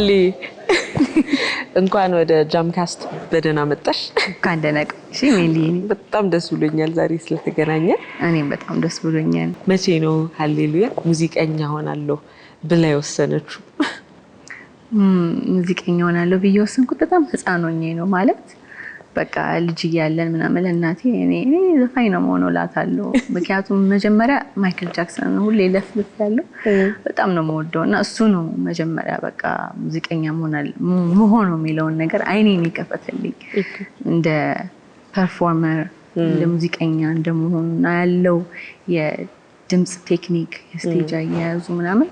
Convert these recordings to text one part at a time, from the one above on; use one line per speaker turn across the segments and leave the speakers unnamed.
ሀሊ እንኳን ወደ ጃምካስት በደህና መጣሽ።
እንኳን ደህና ቆይሽ ሜሊ።
በጣም ደስ ብሎኛል ዛሬ ስለተገናኘን።
እኔም በጣም ደስ ብሎኛል።
መቼ ነው ሃሌሉያ ሙዚቀኛ ሆናለሁ ብላ የወሰነችው?
ሙዚቀኛ ሆናለሁ ብዬ ወሰንኩት በጣም ህፃን ሆኜ ነው። ማለት በቃ ልጅ እያለን ምናምን እናቴ እኔ ዘፋኝ ነው መሆን እላታለሁ። ምክንያቱም መጀመሪያ ማይክል ጃክሰን ሁሌ ለፍልፍ ያለው በጣም ነው የምወደው እና እሱ ነው መጀመሪያ በቃ ሙዚቀኛ መሆን የሚለውን ነገር አይኔን የከፈተልኝ እንደ ፐርፎርመር እንደ ሙዚቀኛ እንደመሆኑና ያለው የድምጽ ቴክኒክ የስቴጅ አያያዙ ምናምን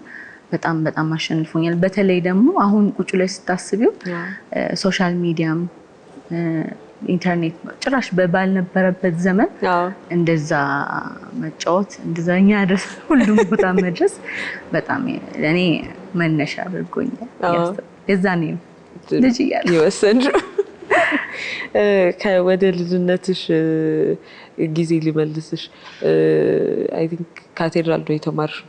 በጣም በጣም አሸንፎኛል። በተለይ ደግሞ አሁን ቁጭ ላይ ስታስቢው ሶሻል ሚዲያም ኢንተርኔት ጭራሽ ባልነበረበት ዘመን እንደዛ መጫወት እንደዛኛ ድረስ ሁሉም ቦታ መድረስ በጣም ለኔ መነሻ አድርጎኛል። የዛኔ ልጅ እያለሁ
የወሰንሽው ወደ ልጅነትሽ ጊዜ ሊመልስሽ አይ ቲንክ ካቴድራል ነው የተማርሽው።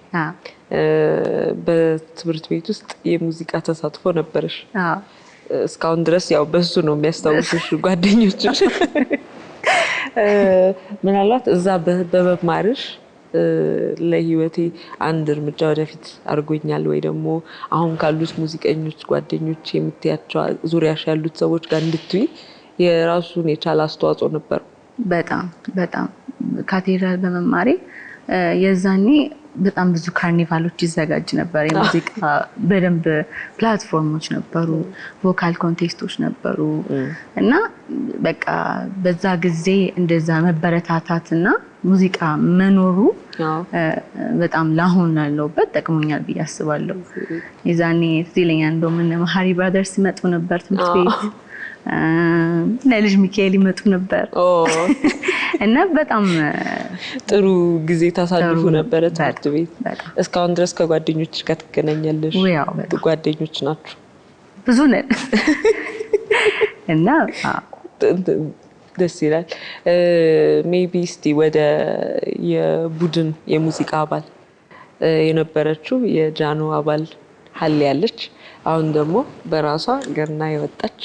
በትምህርት ቤት ውስጥ የሙዚቃ ተሳትፎ ነበርሽ? እስካሁን ድረስ ያው በሱ ነው የሚያስታውሱሽ ጓደኞችሽ። ምናልባት እዛ በመማርሽ ለህይወቴ አንድ እርምጃ ወደፊት አድርጎኛል ወይ ደግሞ አሁን ካሉት ሙዚቀኞች ጓደኞች የምትያቸው ዙሪያሽ ያሉት ሰዎች ጋር እንድትይ የራሱን የቻለ አስተዋጽኦ ነበር? በጣም
በጣም ካቴድራል በመማሬ የዛኔ በጣም ብዙ ካርኒቫሎች ይዘጋጅ ነበር። የሙዚቃ በደንብ ፕላትፎርሞች ነበሩ፣ ቮካል ኮንቴስቶች ነበሩ እና በቃ በዛ ጊዜ እንደዛ መበረታታትና ሙዚቃ መኖሩ በጣም ላሁን ያለውበት ጠቅሞኛል ብዬ አስባለሁ። የዛኔ ትዝለኛ እንደውም እነ መሀሪ ብራዘርስ ይመጡ ነበር ትምህርት ቤት ለልጅ ሚካኤል ይመጡ ነበር እና በጣም
ጥሩ ጊዜ ታሳልፉ ነበር ትምህርት ቤት። እስካሁን ድረስ ከጓደኞችሽ ጋር ትገናኛለሽ? ጓደኞች ናችሁ?
ብዙ ነን እና
ደስ ይላል። ሜቢ እስቲ ወደ የቡድን የሙዚቃ አባል የነበረችው የጃኖ አባል ሀሌ ያለች አሁን ደግሞ በራሷ ገና የወጣች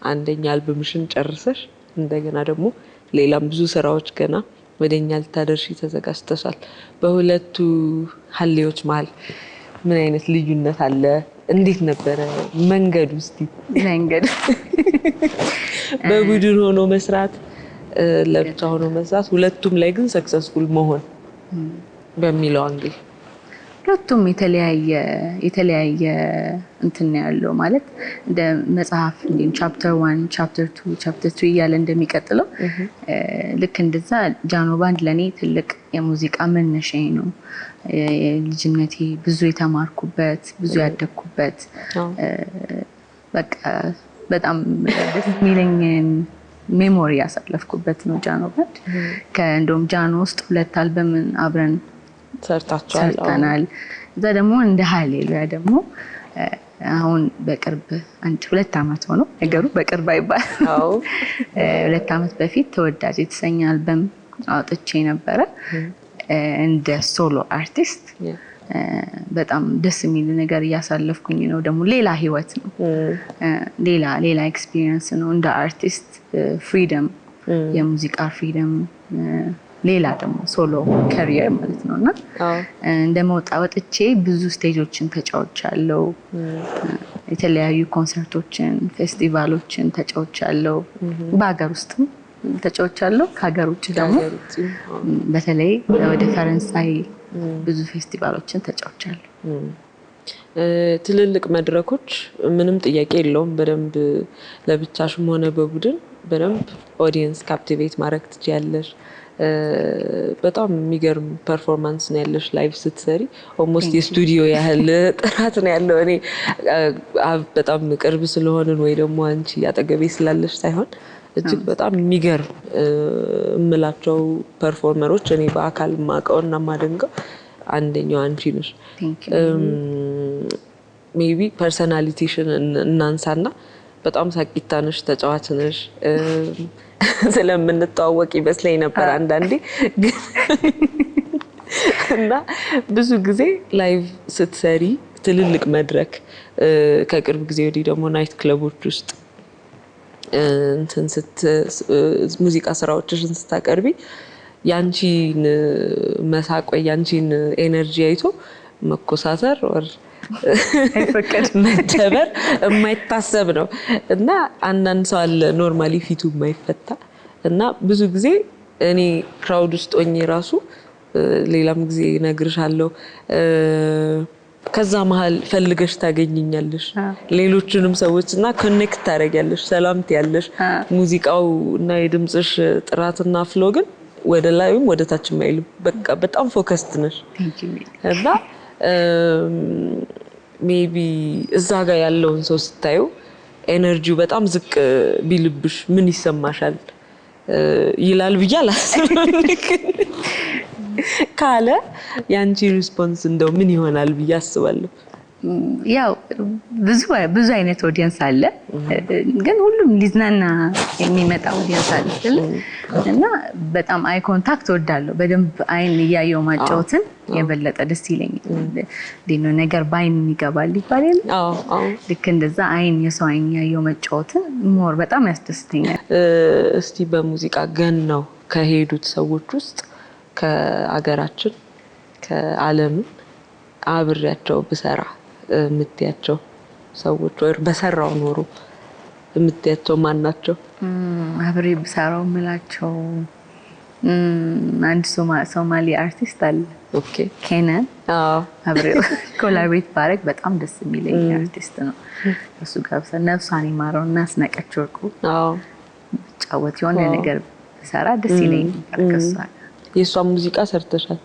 አንደኛ አልበምሽን ጨርሰሽ እንደገና ደግሞ ሌላም ብዙ ስራዎች ገና ወደኛ ልታደርሺ ተዘጋጅተሻል። በሁለቱ ሀሌዎች መሀል ምን አይነት ልዩነት አለ? እንዴት ነበረ መንገዱ? እስቲ መንገዱ በቡድን ሆኖ መስራት፣ ለብቻ ሆኖ መስራት፣ ሁለቱም ላይ ግን ሰክሰስፉል መሆን በሚለው አንግል
ሁለቱም የተለያየ እንትን ያለው ማለት እንደ መጽሐፍ እንደ ቻፕተር 1 ቻፕተር 2 ቻፕተር 3 እያለ እንደሚቀጥለው ልክ እንደዛ ጃኖ ባንድ ለኔ ትልቅ የሙዚቃ መነሻዬ ነው። ልጅነቴ ብዙ የተማርኩበት ብዙ ያደግኩበት በቃ በጣም ደስ የሚለኝ ሜሞሪ ያሳለፍኩበት ነው ጃኖ ባንድ። ከእንደውም ጃኖ ውስጥ 2 አልበምን አብረን ሰርተናል። እዛ ደግሞ እንደ ሃሌሉያ ደግሞ አሁን በቅርብ 1-2 አመት ሆኖ ነገሩ በቅርብ አይባል 2 አመት በፊት ተወዳጅ የተሰኘ አልበም አውጥቼ ነበረ እንደ ሶሎ አርቲስት። በጣም ደስ የሚል ነገር እያሳለፍኩኝ ነው። ደግሞ ሌላ ህይወት ነው፣ ሌላ ኤክስፒሪየንስ ነው እንደ አርቲስት ፍሪደም፣ የሙዚቃ ፍሪደም፣ ሌላ ደግሞ ሶሎ ካሪየር ማለት ነውና እንደመውጣ ወጥቼ ብዙ ስቴጆችን ተጫውቻለሁ። የተለያዩ ኮንሰርቶችን፣ ፌስቲቫሎችን ተጫውቻለሁ። በሀገር ውስጥም ተጫውቻለሁ፣ ከሀገር ውጭ ደግሞ በተለይ ወደ ፈረንሳይ ብዙ ፌስቲቫሎችን ተጫውቻለሁ።
ትልልቅ መድረኮች ምንም ጥያቄ የለውም። በደንብ ለብቻሽም ሆነ በቡድን በደንብ ኦዲየንስ ካፕቲቬት ማድረግ ትችያለሽ። በጣም የሚገርም ፐርፎርማንስ ነው ያለሽ ላይቭ ስትሰሪ። ኦልሞስት የስቱዲዮ ያህል ጥራት ነው ያለው። እኔ በጣም ቅርብ ስለሆንን ወይ ደግሞ አንቺ አጠገቤ ስላለሽ ሳይሆን እጅግ በጣም የሚገርም እምላቸው ፐርፎርመሮች እኔ በአካል ማቀውና ማደንቀው አንደኛው አንቺ ነሽ። ሜቢ ፐርሰናሊቲሽን እናንሳና በጣም ሳቂታ ነሽ፣ ተጫዋች ነሽ። ስለምንተዋወቅ ይመስለኝ ነበር አንዳንዴ እና ብዙ ጊዜ ላይቭ ስትሰሪ ትልልቅ መድረክ ከቅርብ ጊዜ ወዲህ ደግሞ ናይት ክለቦች ውስጥ ሙዚቃ ስራዎችሽን ስታቀርቢ ያንቺን መሳቅ ወይ ያንቺን ኤነርጂ አይቶ መኮሳተር ወር መደበር የማይታሰብ ነው እና አንዳንድ ሰው አለ ኖርማሊ ፊቱ የማይፈታ እና ብዙ ጊዜ እኔ ክራውድ ውስጥ ሆኜ ራሱ ሌላም ጊዜ እነግርሻለሁ ከዛ መሃል ፈልገሽ ታገኝኛለሽ ሌሎችንም ሰዎች እና ኮኔክት ታደርጊያለሽ ሰላም ትያለሽ ሙዚቃው እና የድምጽሽ ጥራትና ፍሎ ግን ወደ ላይም ወደ ታችም አይልም በቃ በጣም ፎከስድ ነሽ እና ሜቢ እዛ ጋር ያለውን ሰው ስታዩ ኤነርጂው በጣም ዝቅ ቢልብሽ ምን ይሰማሻል ይላል ብዬ አላስብም ካለ ያንቺ ሪስፖንስ እንደው ምን ይሆናል ብዬ አስባለሁ
ያው ብዙ አይነት ኦዲየንስ አለ ግን ሁሉም ሊዝናና የሚመጣ ኦዲየንስ አለ እና በጣም አይ ኮንታክት ወዳለሁ በደንብ አይን እያየው ማጫወትን የበለጠ ደስ ይለኛል ዲኖ ነገር ባይን ይገባል ይባላል ልክ እንደዛ አይን የሰው አይን እያየው ማጫወትን ሞር በጣም ያስደስተኛል
እስቲ በሙዚቃ ገን ነው ከሄዱት ሰዎች ውስጥ ከአገራችን ከዓለም አብሬያቸው ብሰራ የምትያቸው ሰዎች ወይ በሰራው ኖሮ የምትያቸው ማን ናቸው
አብሬ ብሰራው ምላቸው አንድ ሶማሊ አርቲስት አለ
ኦኬ
ኬነን አብሬው ኮላቦሬት ባረግ በጣም ደስ የሚለኝ አርቲስት ነው እሱ ጋር ነፍሷን ይማረውና አስናቀች ወርቁ ጫወት የሆነ ነገር ሰራ ደስ ይለኝ ከሷ
የሷን ሙዚቃ ሰርተሻል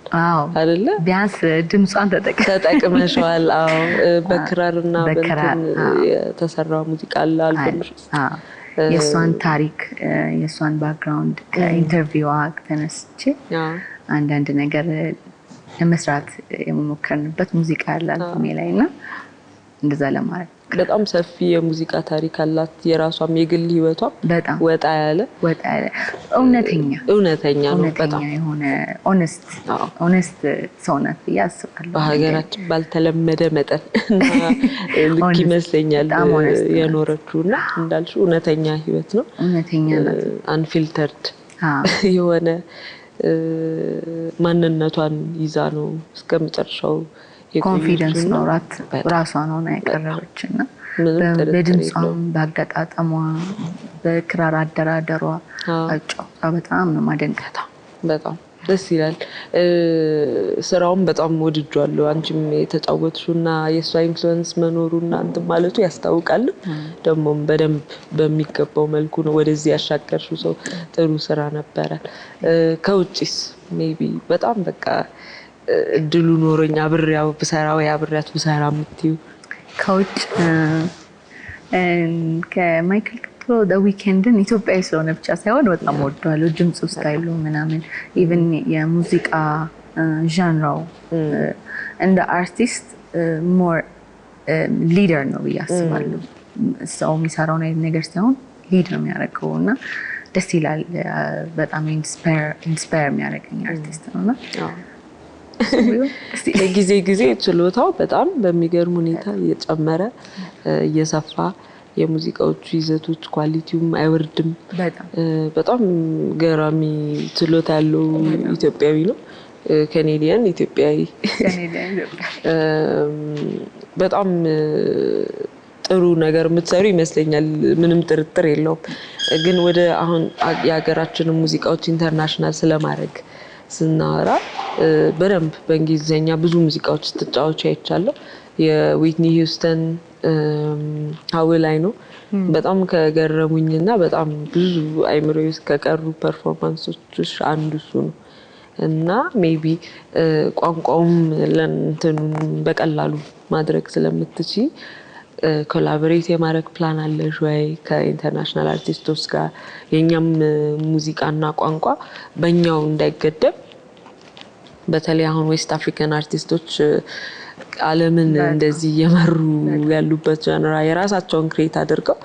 አይደለ
ቢያንስ ድምጿን
ተጠቅመሻል በክራርና በእንትን የተሰራው ሙዚቃ አለ አልበምሽ
የሷን ታሪክ የሷን ባክግራውንድ ከኢንተርቪዋ ተነስቼ አንዳንድ ነገር ለመስራት የመሞከርንበት ሙዚቃ ያለ አልበሜ ላይና እንደዛ ለማለት
በጣም ሰፊ የሙዚቃ ታሪክ አላት የራሷም የግል ህይወቷም
በጣም
ወጣ ያለ እውነተኛ ነው በጣም
የሆነ ኦነስት ሰው ናት ብዬ አስባለሁ
በሀገራችን ባልተለመደ መጠን ልክ ይመስለኛል የኖረችውና እንዳልሽ እውነተኛ ህይወት ነው
እውነተኛ ናት
አንፊልተርድ የሆነ ማንነቷን ይዛ ነው እስከመጨረሻው
ኮንፊደንስ ኖራት ራሷን ሆና ያቀረበችና በድምጿም በአገጣጠሟ በክራር አደራደሯ አጫውታ በጣም ነው ማደንቀታ
በጣም ደስ ይላል ስራውን በጣም ወድጃለሁ አንቺም የተጫወትሽውና የሷ ኢንፍሉዌንስ መኖሩና እንትን ማለቱ ያስታውቃል ደግሞ በደንብ በሚገባው መልኩ ነው ወደዚህ ያሻገርሽው ሰው ጥሩ ስራ ነበረ ከውጪስ ሜቢ በጣም በቃ እድሉ ኖሮኛ አብሬያው ብሰራው ያብሬያት ብሰራ የምትይው
ከውጭ ከማይክል ቀጥሎ the weekendን ኢትዮጵያዊ ስለሆነ ብቻ ሳይሆን በጣም ወደዋለሁ ድምጽ ስታይሉ ምናምን ኢቭን የሙዚቃ ዣንራው እንደ አርቲስት ሞር ሊደር ነው ብዬ አስባለሁ ሰው የሚሰራው ነገር ሳይሆን ሊድ ነው የሚያደርገው እና ደስ ይላል በጣም ኢንስፓየር የሚያደርገኝ አርቲስት ነውና
ጊዜ ችሎታው በጣም በሚገርም ሁኔታ እየጨመረ እየሰፋ የሙዚቃዎቹ ይዘቶች ኳሊቲውም አይወርድም በጣም ገራሚ ችሎታ ያለው ኢትዮጵያዊ ነው ካናዲያን ኢትዮጵያዊ በጣም ጥሩ ነገር የምትሰሩ ይመስለኛል ምንም ጥርጥር የለውም ግን ወደ አሁን የሀገራችንን ሙዚቃዎች ኢንተርናሽናል ስለማድረግ ስናወራ በደንብ በእንግሊዝኛ ብዙ ሙዚቃዎች ስትጫወቺ አይቻለሁ የዊትኒ ሂውስተን ሀው ላይ ነው በጣም ከገረሙኝና በጣም ብዙ አይምሮዬ ውስጥ ከቀሩ ፐርፎርማንሶች አንዱ እሱ ነው እና ሜቢ ቋንቋውም ለእንትኑን በቀላሉ ማድረግ ስለምትችይ ኮላቦሬት የማድረግ ፕላን አለሽ ወይ ከኢንተርናሽናል አርቲስቶች ጋር የኛም ሙዚቃና ቋንቋ በእኛው እንዳይገደብ በተለይ አሁን ዌስት አፍሪካን አርቲስቶች ዓለምን እንደዚህ እየመሩ ያሉበት ጀነራ የራሳቸውን ክሬት አድርገው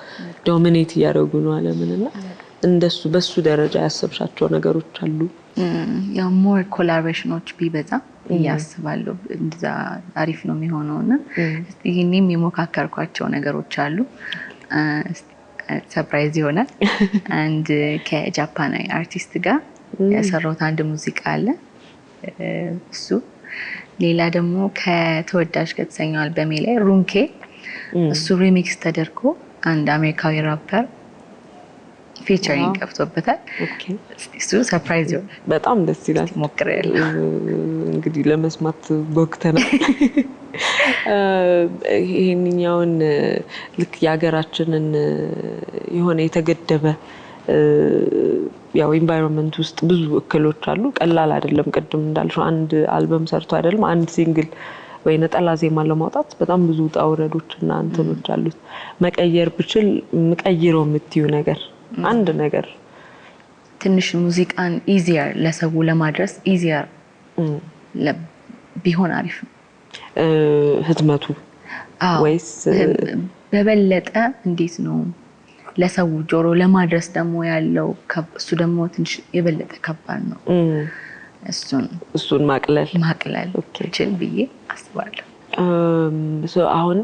ዶሚኔት እያደረጉ ነው ዓለምንና እንደሱ በሱ ደረጃ ያሰብሻቸው ነገሮች አሉ
ያው ሞር ኮላቦሬሽኖች ቢበዛ እያስባለሁ እንደዛ አሪፍ ነው የሚሆነውና ይሄንም የሞካከርኳቸው ነገሮች አሉ። ሰርፕራይዝ ይሆናል። አንድ ከጃፓናዊ አርቲስት ጋር የሰራሁት አንድ ሙዚቃ አለ እሱ። ሌላ ደግሞ ከተወዳጅ ከተሰኘው አልበሜ ላይ ሩንኬ እሱ ሪሚክስ ተደርጎ አንድ አሜሪካዊ ራፐር ፊቸሪንግ ገብቶበታል። እሱ ሰርፕራይዝ ይሆናል።
በጣም ደስ ይላል።
ሞክሬያለሁ
እንግዲህ ለመስማት ወቅተናል። ይሄንኛውን ልክ የሀገራችንን የሆነ የተገደበ ያው ኢንቫይሮንመንት ውስጥ ብዙ እክሎች አሉ። ቀላል አይደለም። ቅድም እንዳልሽው አንድ አልበም ሰርቶ አይደለም አንድ ሲንግል ወይ ነጠላ ዜማ ለማውጣት በጣም ብዙ ውጣ ውረዶችና እንትኖች አሉት። መቀየር ብችል ምቀይረው የምትዩ ነገር አንድ ነገር
ትንሽ ሙዚቃን ኢዚየር ለሰው ለማድረስ ኢዚየር ቢሆን አሪፍ ነው።
ህትመቱ ወይስ
በበለጠ እንዴት ነው ለሰው ጆሮ ለማድረስ ደግሞ ያለው እሱ ደግሞ ትንሽ የበለጠ ከባድ ነው። እሱን ማቅለል ይችል ብዬ አስባለሁ።
አሁን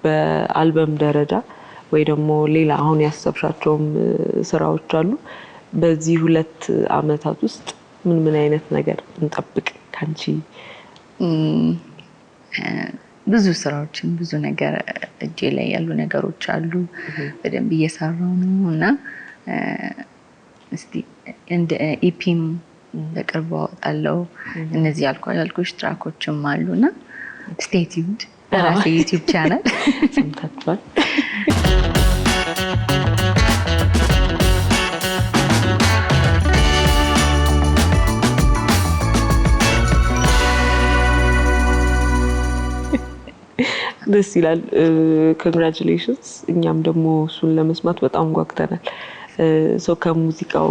በአልበም ደረጃ ወይ ደግሞ ሌላ አሁን ያሰብሻቸውም ስራዎች አሉ? በዚህ 2 አመታት ውስጥ ምን አይነት ነገር እንጠብቅ ካንቺ?
ብዙ ስራዎችን ብዙ ነገር እጄ ላይ ያሉ ነገሮች አሉ። በደንብ እየሰራው ነው እና እስቲ እንደ ኢፒም በቅርቡ አወጣለሁ። እነዚህ ያልኩሽ ትራኮችም አሉና ስቴይ ቲዩንድ በራሴ ዩቲዩብ ቻናል
ሰምታችኋል። ደስ ይላል። ኮንግራቹሌሽንስ። እኛም ደግሞ እሱን ለመስማት በጣም ጓጉተናል። ሰው ከሙዚቃው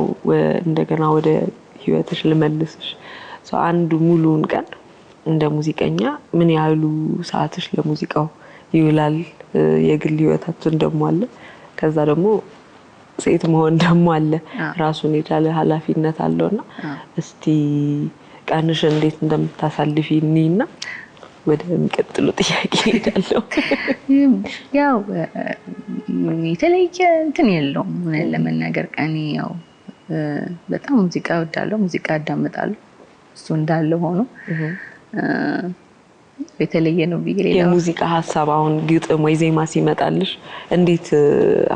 እንደገና ወደ ህይወትሽ ልመልስሽ። ሰው አንዱ ሙሉውን ቀን እንደ ሙዚቀኛ ምን ያህሉ ሰዓትሽ ለሙዚቃው ይውላል? የግል ህይወታችን ደግሞ አለ። ከዛ ደግሞ ሴት መሆን ደግሞ አለ። ራሱን የቻለ ኃላፊነት አለውና እስቲ ቀንሽ እንዴት እንደምታሳልፊ እኔና ወደ የሚቀጥለው ጥያቄ ሄዳለሁ።
ያው የተለየ እንትን የለውም ለመናገር ቀኔ ያው በጣም ሙዚቃ እወዳለሁ፣ ሙዚቃ አዳምጣለሁ። እሱ እንዳለ ሆኖ የተለየ ነው ብዬ ሌላ
የሙዚቃ ሀሳብ አሁን ግጥም ወይ ዜማ ሲመጣልሽ እንዴት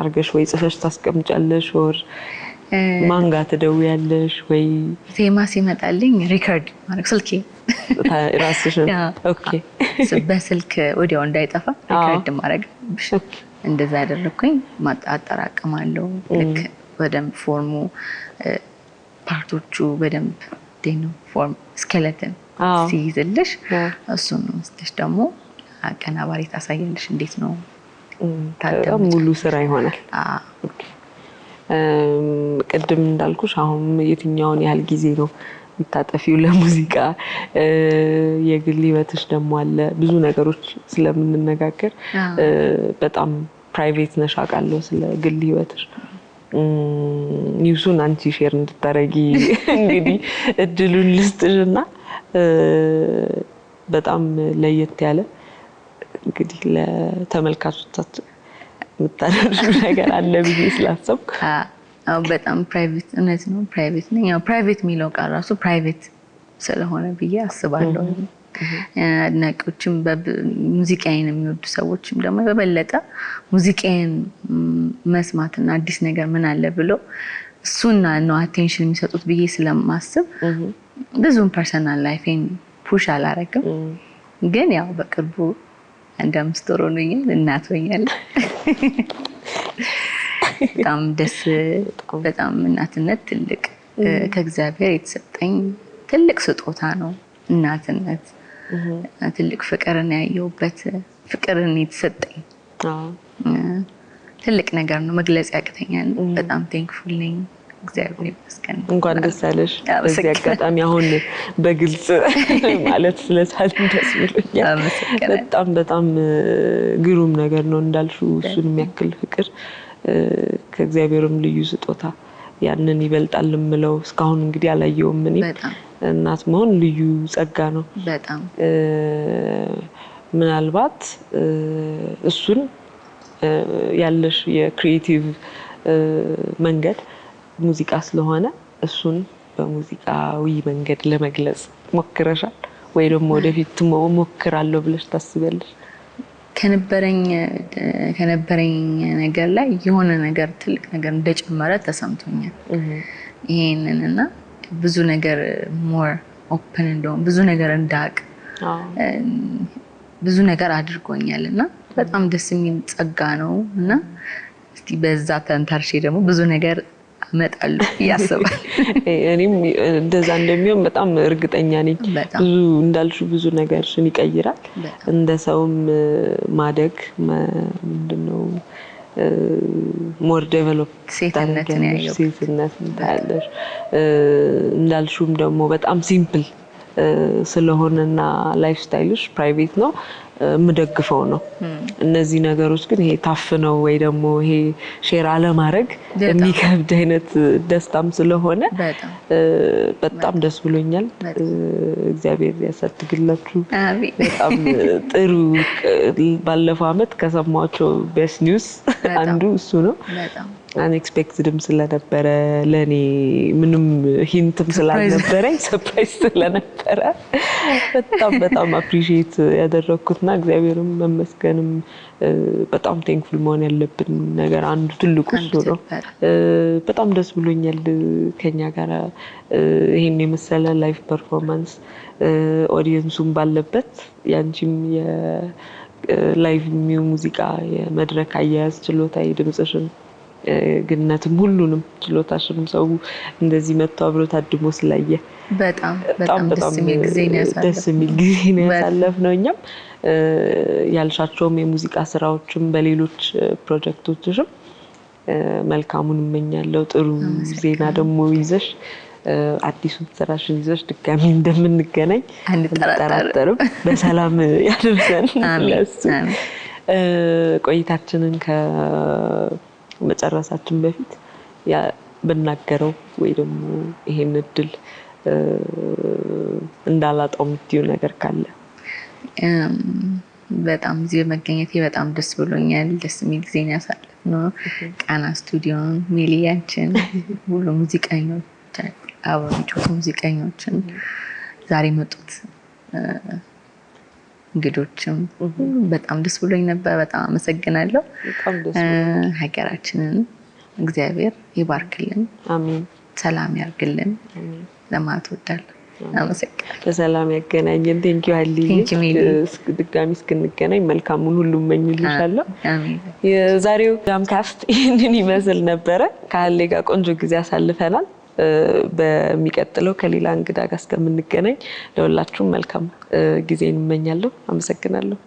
አርገሽ ወይ ጽፈሽ ታስቀምጫለሽ? ወር ማን ጋር ትደውያለሽ? ወይ
ዜማ ሲመጣልኝ ሪከርድ ማድረግ ስልኬ
ራስሽን ኦኬ
በስልክ ወዲያው እንዳይጠፋ ሪከርድ ማድረግ እንደዛ ያደረኩኝ አጠራቅማለሁ። ልክ በደንብ ፎርሙ ፓርቶቹ በደንብ ዴኖ ፎርም ስኬሌተን ሲይዝልሽ እሱን ነው ስትሽ ደግሞ አቀናባሪ ታሳያለሽ እንዴት ነው
ታደም ሙሉ ስራ ይሆናል። ቅድም እንዳልኩሽ አሁን የትኛውን ያህል ጊዜ ነው የምታጠፊው ለሙዚቃ? የግል ህይወትሽ ደግሞ አለ። ብዙ ነገሮች ስለምንነጋገር በጣም ፕራይቬት ነሽ አውቃለሁ ስለ ግል ህይወትሽ። ኒውሱን አንቺ ሼር እንድታረጊ እንግዲህ እድሉን ልስጥሽና በጣም ለየት ያለ እንግዲህ ለተመልካቾቻችን የምታደርጊው ነገር አለ ብዬ ስላሰብኩ።
በጣም ፕራይቬት እውነት ነው። ፕራይቬት ነኝ። ያው ፕራይቬት የሚለው ቃል ራሱ ፕራይቬት ስለሆነ ብዬ አስባለሁ። አድናቂዎችም ሙዚቃዬን የሚወዱ ሰዎችም ደግሞ በበለጠ ሙዚቃዬን መስማትና አዲስ ነገር ምን አለ ብሎ እሱና ነው አቴንሽን የሚሰጡት ብዬ ስለማስብ ብዙም ፐርሰናል ላይፌን ፑሽ አላረግም። ግን ያው በቅርቡ አንድ 5 ወር ሆኖኛል፣ እናት ሆኛለሁ። በጣም ደስ በጣም እናትነት ትልቅ ከእግዚአብሔር የተሰጠኝ ትልቅ ስጦታ ነው። እናትነት ትልቅ ፍቅርን ያየሁበት ፍቅርን የተሰጠኝ ትልቅ ነገር ነው። መግለጽ ያቅተኛል። በጣም ቴንክፉል ነኝ። እግዚአብሔር ይመስገን።
እንኳን ደስ ያለሽ። በዚህ አጋጣሚ አሁን በግልጽ ማለት ስለቻልን ደስ ብሎኛል። በጣም በጣም ግሩም ነገር ነው እንዳልሽው። እሱን የሚያክል ፍቅር ከእግዚአብሔርም ልዩ ስጦታ ያንን ይበልጣል የምለው እስካሁን እንግዲህ አላየውም። እኔ እናት መሆን ልዩ ጸጋ ነው
በጣም
ምናልባት እሱን ያለሽ የክሪኤቲቭ መንገድ ሙዚቃ ስለሆነ እሱን በሙዚቃዊ መንገድ ለመግለጽ ሞክረሻል ወይ ደግሞ ወደፊት ሞክራለሁ ብለሽ ታስቢያለሽ?
ከነበረኝ ነገር ላይ የሆነ ነገር ትልቅ ነገር እንደጨመረ ተሰምቶኛል። ይሄንንና ብዙ ነገር ሞር ኦፕን እንደሆነ ብዙ ነገር እንዳቅ ብዙ ነገር አድርጎኛል እና በጣም ደስ የሚል ጸጋ ነው እና እስቲ በዛ ተንተርሼ ደግሞ ብዙ ነገር አመጣለሁ ያስባል።
እኔም እንደዛ እንደሚሆን በጣም እርግጠኛ ነኝ። ብዙ እንዳልሽው ብዙ ነገርሽን ይቀይራል። እንደ ሰውም ማደግ ምንድነው ሞር ዴቨሎፕ ሴትነት ታያለሽ። እንዳልሽውም ደግሞ በጣም ሲምፕል ስለሆነና ላይፍ ስታይልሽ ፕራይቬት ነው የምደግፈው ነው። እነዚህ ነገሮች ግን ይሄ ታፍነው ወይ ደግሞ ይሄ ሼር አለማድረግ የሚከብድ አይነት ደስታም ስለሆነ በጣም ደስ ብሎኛል። እግዚአብሔር ያሳድግላችሁ። በጣም ጥሩ። ባለፈው አመት ከሰማቸው ቤስት ኒውስ አንዱ እሱ ነው። አንኤክስፔክትድም ስለነበረ ለኔ ምንም ሂንትም ስላልነበረኝ ሰርፕራይዝ ስለነበረ በጣም አፕሪሺየት ያደረኩትና እግዚአብሔርም መመስገንም በጣም ቴንክፉል መሆን ያለብን ነገር አንዱ ትልቁ እሱ ነው። በጣም ደስ ብሎኛል ከኛ ጋር ይሄን የመሰለ ላይቭ ፐርፎርማንስ ኦዲየንሱም ባለበት ያንቺም የላይቭ ሙዚቃ የመድረክ አያያዝ ችሎታ ድምጽሽን ግነትም ሁሉንም ችሎታሽንም ሰው እንደዚህ መጥቶ አብሮ ታድሞ ስላየ በጣም ደስ የሚል ጊዜ ነው ያሳለፍነው። እኛም ያልሻቸውም የሙዚቃ ስራዎችም በሌሎች ፕሮጀክቶችሽም መልካሙን እመኛለሁ። ጥሩ ዜና ደግሞ ይዘሽ አዲሱን ስራሽን ይዘሽ ድጋሚ እንደምንገናኝ አንጠራጠርም። በሰላም ያድርሰን። ለሱ ቆይታችንን መጨረሳችን በፊት ብናገረው ወይ ደግሞ ይሄን እድል እንዳላጣው የምትይው ነገር ካለ?
በጣም እዚህ በመገኘቴ በጣም ደስ ብሎኛል። ደስ የሚል ጊዜ ያሳለፍነው ቃና ስቱዲዮን፣ ሜሊያችን፣ ሁሉ ሙዚቀኞች አብሮች ሙዚቀኞችን ዛሬ መጡት እንግዶችም በጣም ደስ ብሎኝ ነበር። በጣም አመሰግናለሁ። ሀገራችንን እግዚአብሔር ይባርክልን፣ አሜን፣ ሰላም ያርግልን ለማለት እወዳለሁ። አመሰግናለሁ።
በሰላም ያገናኘን። ቴንኪው አሊ። ድጋሚ እስክንገናኝ መልካሙን ሁሉ እመኝልሻለሁ። የዛሬው ጃምካስት ይህንን ይመስል ነበረ። ከሀሌ ጋር ቆንጆ ጊዜ አሳልፈናል። በሚቀጥለው ከሌላ እንግዳ ጋር እስከምንገናኝ ለሁላችሁም መልካም ጊዜ እንመኛለሁ። አመሰግናለሁ።